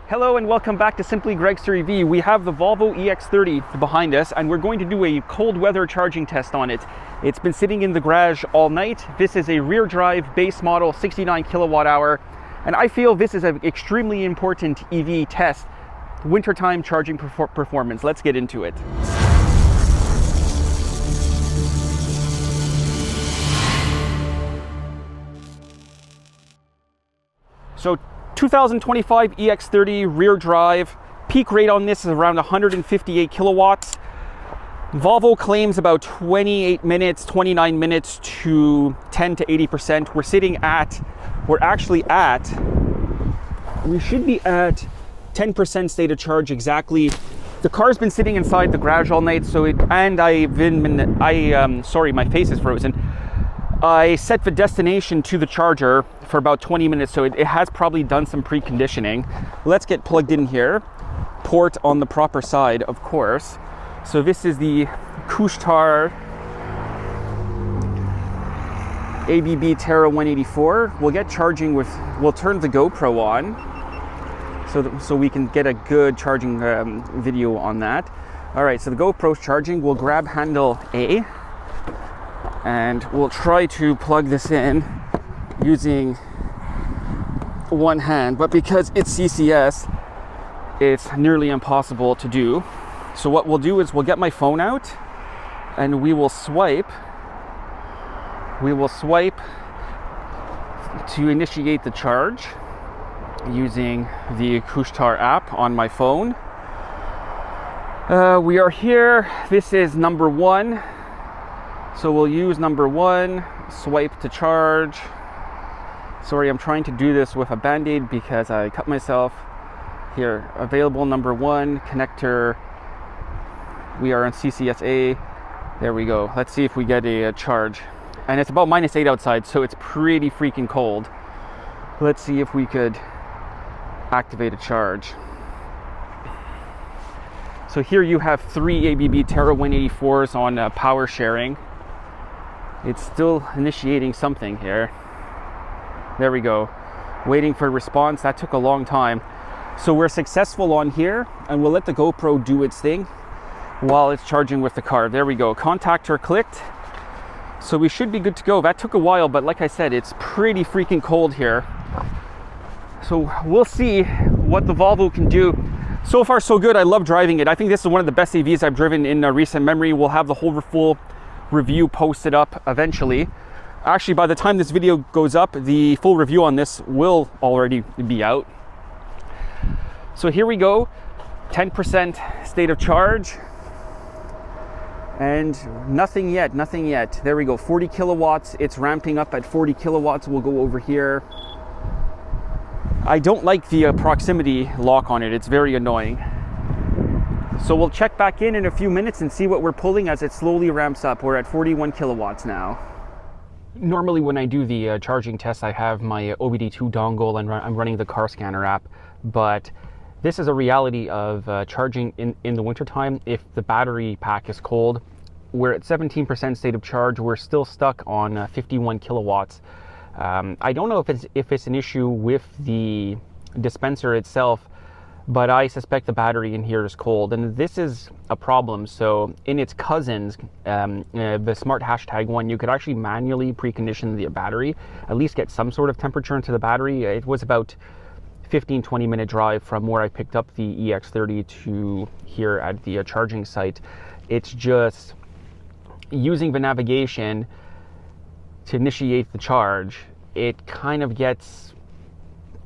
Hello and welcome back to Simply Greg's EV. We have the Volvo EX30 behind us and we're going to do a cold weather charging test on it. It's been sitting in the garage all night. This is a rear drive base model 69 kilowatt hour and I feel this is an extremely important EV test. Wintertime charging performance. Let's get into it. So 2025 EX30 rear drive, peak rate on this is around 158 kilowatts. Volvo claims about 28 minutes, 29 minutes to 10 to 80%. We should be at 10% state of charge exactly. The car's been sitting inside the garage all night, sorry, my face is frozen. I set the destination to the charger for about 20 minutes, so it has probably done some preconditioning. Let's get plugged in here. Port on the proper side, of course. So this is the Couche-Tard ABB Terra 184. We'll get charging we'll turn the GoPro on so we can get a good charging video on that. All right, so the GoPro's charging. We'll grab handle A and we'll try to plug this in using one hand, but because it's CCS, it's nearly impossible to do. So what we'll do is we'll get my phone out and we will swipe to initiate the charge using the Couche-Tard app on my phone. We are here. This is number 1. So we'll use number 1, swipe to charge. Sorry, I'm trying to do this with a band-aid because I cut myself. Here, available number 1, connector. We are on CCSA. There we go. Let's see if we get a charge. And it's about -8 outside, so it's pretty freaking cold. Let's see if we could activate a charge. So here you have 3 ABB Terra 184s on power sharing. It's still initiating something here. There we go. Waiting for response. That took a long time. So we're successful on here and we'll let the GoPro do its thing while it's charging with the car. There we go. Contactor clicked. So we should be good to go. That took a while, but like I said, it's pretty freaking cold here. So we'll see what the Volvo can do. So far so good. I love driving it. I think this is one of the best EVs I've driven in recent memory. We'll have the whole full review posted up eventually. Actually, by the time this video goes up, the full review on this will already be out. So here we go, 10% state of charge. And nothing yet. There we go, 40 kilowatts. It's ramping up at 40 kilowatts. We'll go over here. I don't like the proximity lock on it. It's very annoying. So we'll check back in a few minutes and see what we're pulling as it slowly ramps up. We're at 41 kilowatts now. Normally when I do the charging test, I have my OBD2 dongle and I'm running the car scanner app, but this is a reality of charging in the wintertime. If the battery pack is cold, we're at 17% state of charge. We're still stuck on 51 kilowatts. I don't know if it's an issue with the dispenser itself, but I suspect the battery in here is cold, and this is a problem. So in its cousins, the smart hashtag one, you could actually manually precondition the battery, at least get some sort of temperature into the battery. It was about 15-20 minute drive from where I picked up the EX30 to here at the charging site. It's just using the navigation to initiate the charge, it kind of gets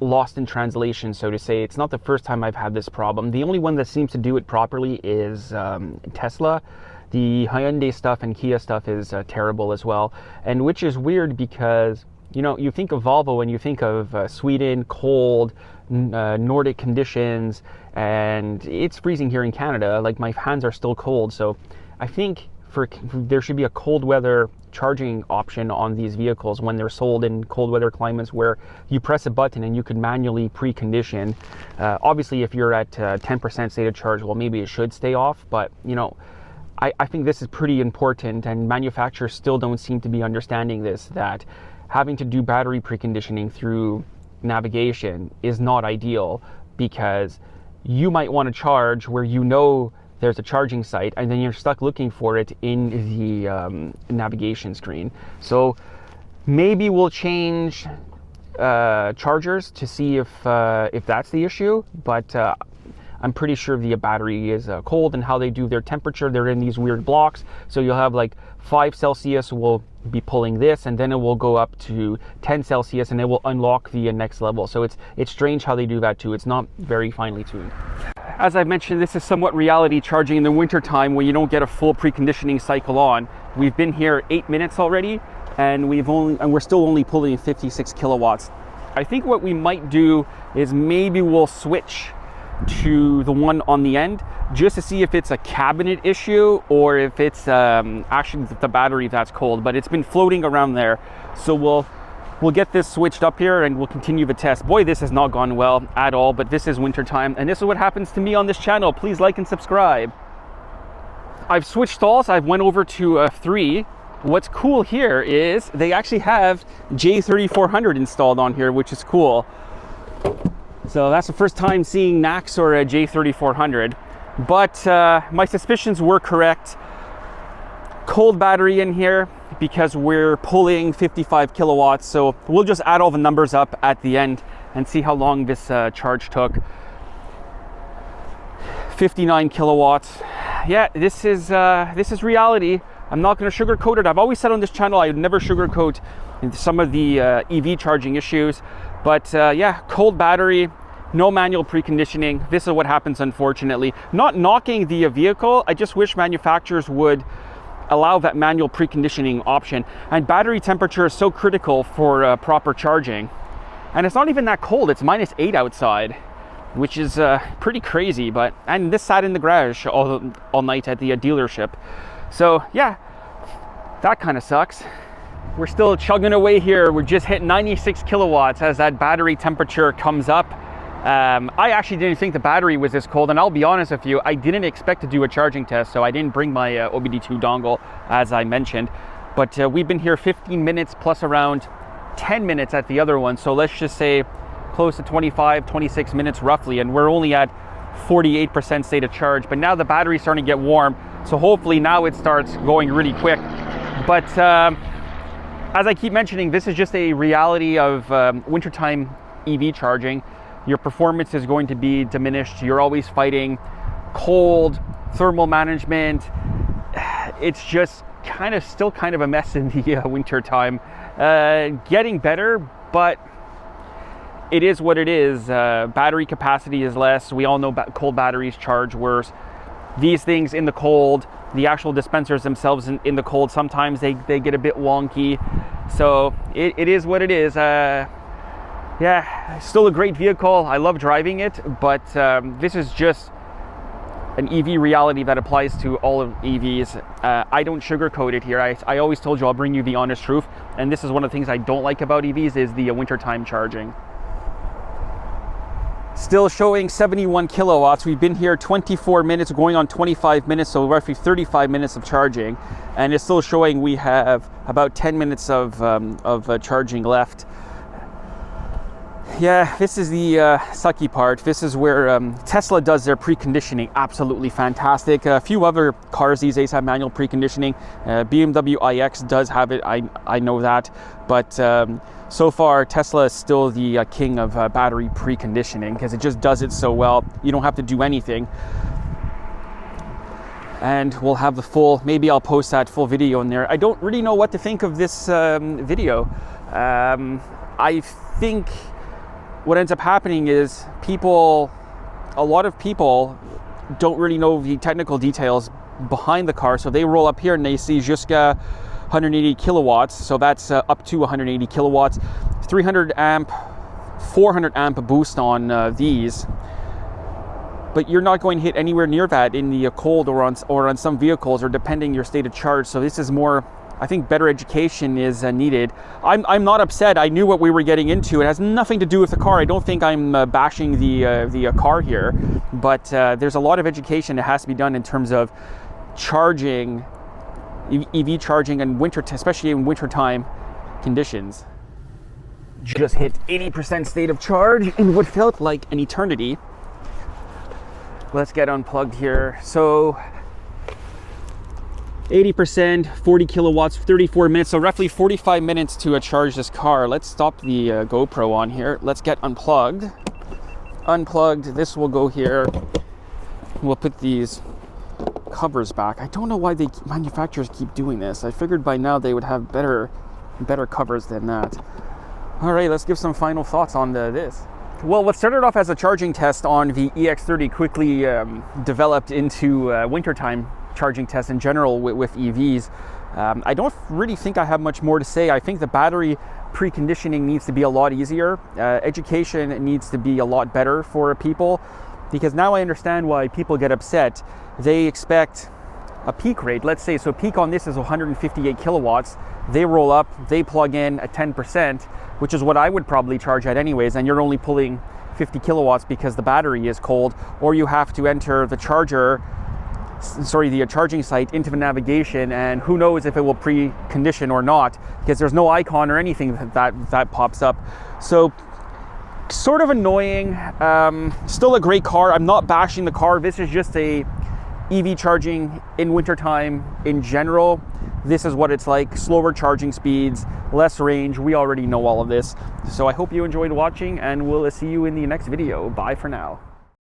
lost in translation, so to say. It's not the first time I've had this problem. The only one that seems to do it properly is Tesla. The Hyundai stuff and Kia stuff is terrible as well, and which is weird because, you know, you think of Volvo and you think of Sweden, cold, Nordic conditions, and it's freezing here in Canada. Like, my hands are still cold, so I think there should be a cold weather charging option on these vehicles when they're sold in cold weather climates, where you press a button and you can manually precondition. Obviously, if you're at 10% state of charge, well, maybe it should stay off, but you know, I think this is pretty important, and manufacturers still don't seem to be understanding this, that having to do battery preconditioning through navigation is not ideal. because you might want to charge where you know there's a charging site, and then you're stuck looking for it in the navigation screen. So maybe we'll change chargers to see if that's the issue, but I'm pretty sure the battery is cold, and how they do their temperature, they're in these weird blocks. So you'll have like 5 Celsius will be pulling this, and then it will go up to 10 Celsius and it will unlock the next level. So it's strange how they do that too. It's not very finely tuned. As I mentioned, this is somewhat reality charging in the winter time when you don't get a full preconditioning cycle on. We've been here 8 minutes already, and we're still only pulling 56 kilowatts. I think what we might do is maybe we'll switch to the one on the end just to see if it's a cabinet issue or if it's actually the battery that's cold, but it's been floating around there. So we'll get this switched up here and we'll continue the test. Boy, this has not gone well at all, but this is winter time and this is what happens to me on this channel. Please like and subscribe. I've switched stalls. I've went over to 3. What's cool here is they actually have J3400 installed on here, which is cool. So that's the first time seeing NAX or a J3400, but my suspicions were correct. Cold battery in here because we're pulling 55 kilowatts. So we'll just add all the numbers up at the end and see how long this charge took. 59 kilowatts. Yeah, this is reality. I'm not going to sugarcoat it. I've always said on this channel I would never sugarcoat some of the EV charging issues. But yeah, cold battery, no manual preconditioning. This is what happens, unfortunately. Not knocking the vehicle, I just wish manufacturers would allow that manual preconditioning option. And battery temperature is so critical for proper charging. And it's not even that cold, it's -8 outside, which is pretty crazy. And this sat in the garage all night at the dealership. So yeah, that kind of sucks. We're still chugging away here. We're just hit 96 kilowatts as that battery temperature comes up. I actually didn't think the battery was this cold, and I'll be honest with you, I didn't expect to do a charging test, so I didn't bring my OBD2 dongle, as I mentioned. But we've been here 15 minutes plus around 10 minutes at the other one, so let's just say close to 25, 26 minutes roughly, and we're only at 48% state of charge. But now the battery's starting to get warm, so hopefully now it starts going really quick. But as I keep mentioning, this is just a reality of wintertime EV charging. Your performance is going to be diminished. You're always fighting cold, thermal management. It's just still kind of a mess in the winter time. Getting better, but it is what it is. Battery capacity is less. We all know cold batteries charge worse. These things in the cold, the actual dispensers themselves in the cold, sometimes they get a bit wonky. So it is what it is. Yeah, still a great vehicle. I love driving it, but this is just an EV reality that applies to all of EVs. I don't sugarcoat it here. I always told you I'll bring you the honest truth, and this is one of the things I don't like about EVs is the wintertime charging. Still showing 71 kilowatts. We've been here 24 minutes, going on 25 minutes, so roughly 35 minutes of charging, and it's still showing we have about 10 minutes of charging left. Yeah, this is the sucky part. This is where Tesla does their preconditioning absolutely fantastic. A few other cars these days have manual preconditioning. BMW iX does have it, I know that. But so far, Tesla is still the king of battery preconditioning because it just does it so well. You don't have to do anything. And we'll have the full, maybe I'll post that full video in there. I don't really know what to think of this video. I think what ends up happening is a lot of people don't really know the technical details behind the car. So they roll up here and they see Jusqu'à 180 kilowatts. So that's up to 180 kilowatts, 300 amp, 400 amp boost on these. But you're not going to hit anywhere near that in the cold or on some vehicles, or depending your state of charge. So this is more, I think better education is needed. I'm not upset. I knew what we were getting into. It has nothing to do with the car. I don't think I'm bashing the car here, but there's a lot of education that has to be done in terms of charging, EV charging, and especially in wintertime conditions. Just hit 80% state of charge in what felt like an eternity. Let's get unplugged here. So 80%, 40 kilowatts, 34 minutes, so roughly 45 minutes to charge this car. Let's stop the GoPro on here. Let's get unplugged. Unplugged, this will go here. We'll put these covers back. I don't know why manufacturers keep doing this. I figured by now they would have better covers than that. All right, let's give some final thoughts on this. Well, what started off as a charging test on the EX30 quickly developed into wintertime charging tests in general with EVs. I don't really think I have much more to say. I think the battery preconditioning needs to be a lot easier. Education needs to be a lot better for people, because now I understand why people get upset. They expect a peak rate, let's say, so peak on this is 158 kilowatts. They roll up, they plug in at 10%, which is what I would probably charge at anyways, and you're only pulling 50 kilowatts because the battery is cold, or you have to enter the charging site into the navigation, and who knows if it will precondition or not, because there's no icon or anything that pops up. So sort of annoying. Still a great car. I'm not bashing the car. This is just a EV charging in wintertime in general. This is what it's like. Slower charging speeds, less range. We already know all of this. So I hope you enjoyed watching, and we'll see you in the next video. Bye for now.